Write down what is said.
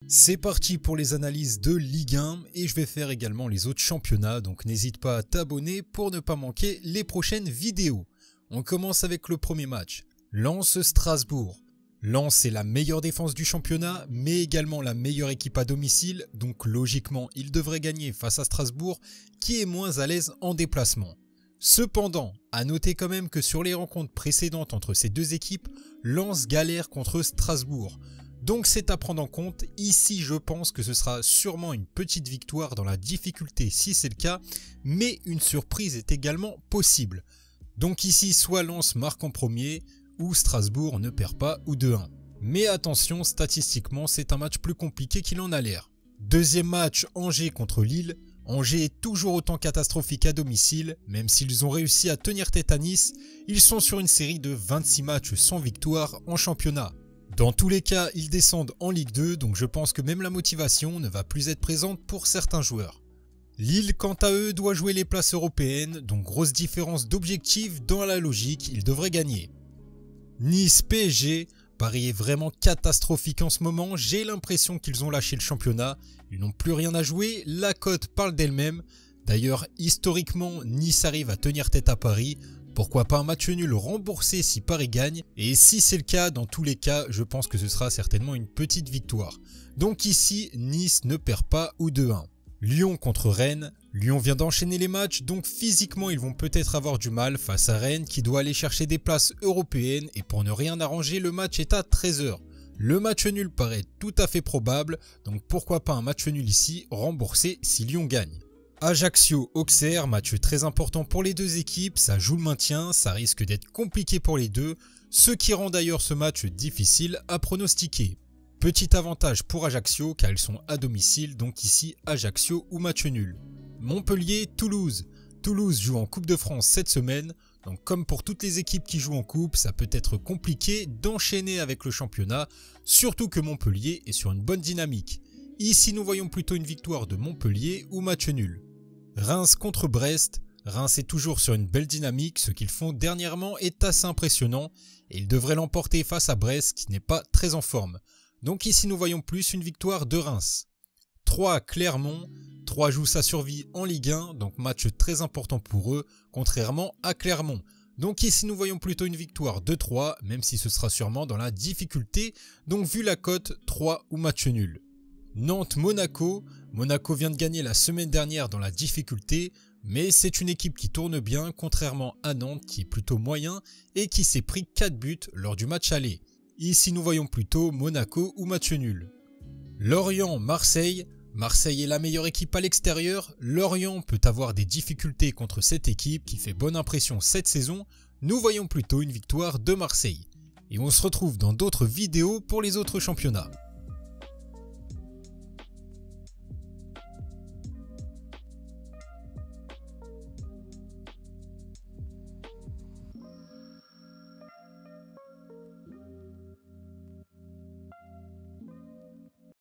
C'est parti pour les analyses de Ligue 1 et je vais faire également les autres championnats, donc n'hésite pas à t'abonner pour ne pas manquer les prochaines vidéos. On commence avec le premier match, Lens-Strasbourg. Lens est la meilleure défense du championnat, mais également la meilleure équipe à domicile, donc logiquement il devrait gagner face à Strasbourg, qui est moins à l'aise en déplacement. Cependant, à noter quand même que sur les rencontres précédentes entre ces deux équipes, Lens galère contre Strasbourg. Donc c'est à prendre en compte, ici je pense que ce sera sûrement une petite victoire dans la difficulté si c'est le cas, mais une surprise est également possible. Donc ici soit Lens marque en premier, ou Strasbourg ne perd pas ou 2-1. Mais attention, statistiquement c'est un match plus compliqué qu'il en a l'air. Deuxième match, Angers contre Lille. Angers est toujours autant catastrophique à domicile, même s'ils ont réussi à tenir tête à Nice, ils sont sur une série de 26 matchs sans victoire en championnat. Dans tous les cas, ils descendent en Ligue 2, donc je pense que même la motivation ne va plus être présente pour certains joueurs. Lille, quant à eux, doit jouer les places européennes, donc grosse différence d'objectif dans la logique, ils devraient gagner. Nice-PSG, Paris est vraiment catastrophique en ce moment, j'ai l'impression qu'ils ont lâché le championnat, ils n'ont plus rien à jouer, la cote parle d'elle-même. D'ailleurs, historiquement, Nice arrive à tenir tête à Paris. Pourquoi pas un match nul remboursé si Paris gagne? Et si c'est le cas, dans tous les cas, je pense que ce sera certainement une petite victoire. Donc ici, Nice ne perd pas ou 2-1. Lyon contre Rennes. Lyon vient d'enchaîner les matchs, donc physiquement ils vont peut-être avoir du mal face à Rennes qui doit aller chercher des places européennes et pour ne rien arranger, le match est à 13 h. Le match nul paraît tout à fait probable, donc pourquoi pas un match nul ici remboursé si Lyon gagne. Ajaccio-Auxerre, match très important pour les deux équipes, ça joue le maintien, ça risque d'être compliqué pour les deux, ce qui rend d'ailleurs ce match difficile à pronostiquer. Petit avantage pour Ajaccio car ils sont à domicile, donc ici Ajaccio ou match nul. Montpellier-Toulouse. Toulouse joue en Coupe de France cette semaine, donc comme pour toutes les équipes qui jouent en Coupe, ça peut être compliqué d'enchaîner avec le championnat, surtout que Montpellier est sur une bonne dynamique. Ici nous voyons plutôt une victoire de Montpellier ou match nul. Reims contre Brest. Reims est toujours sur une belle dynamique, ce qu'ils font dernièrement est assez impressionnant et ils devraient l'emporter face à Brest qui n'est pas très en forme. Donc ici nous voyons plus une victoire de Reims. 3 Clermont. 3 joue sa survie en Ligue 1, donc match très important pour eux, contrairement à Clermont. Donc ici nous voyons plutôt une victoire de 3, même si ce sera sûrement dans la difficulté, donc vu la cote 3 ou match nul. Nantes-Monaco. Monaco vient de gagner la semaine dernière dans la difficulté, mais c'est une équipe qui tourne bien, contrairement à Nantes qui est plutôt moyen et qui s'est pris 4 buts lors du match aller. Ici nous voyons plutôt Monaco ou match nul. Lorient-Marseille. Marseille est la meilleure équipe à l'extérieur, Lorient peut avoir des difficultés contre cette équipe qui fait bonne impression cette saison, nous voyons plutôt une victoire de Marseille. Et on se retrouve dans d'autres vidéos pour les autres championnats.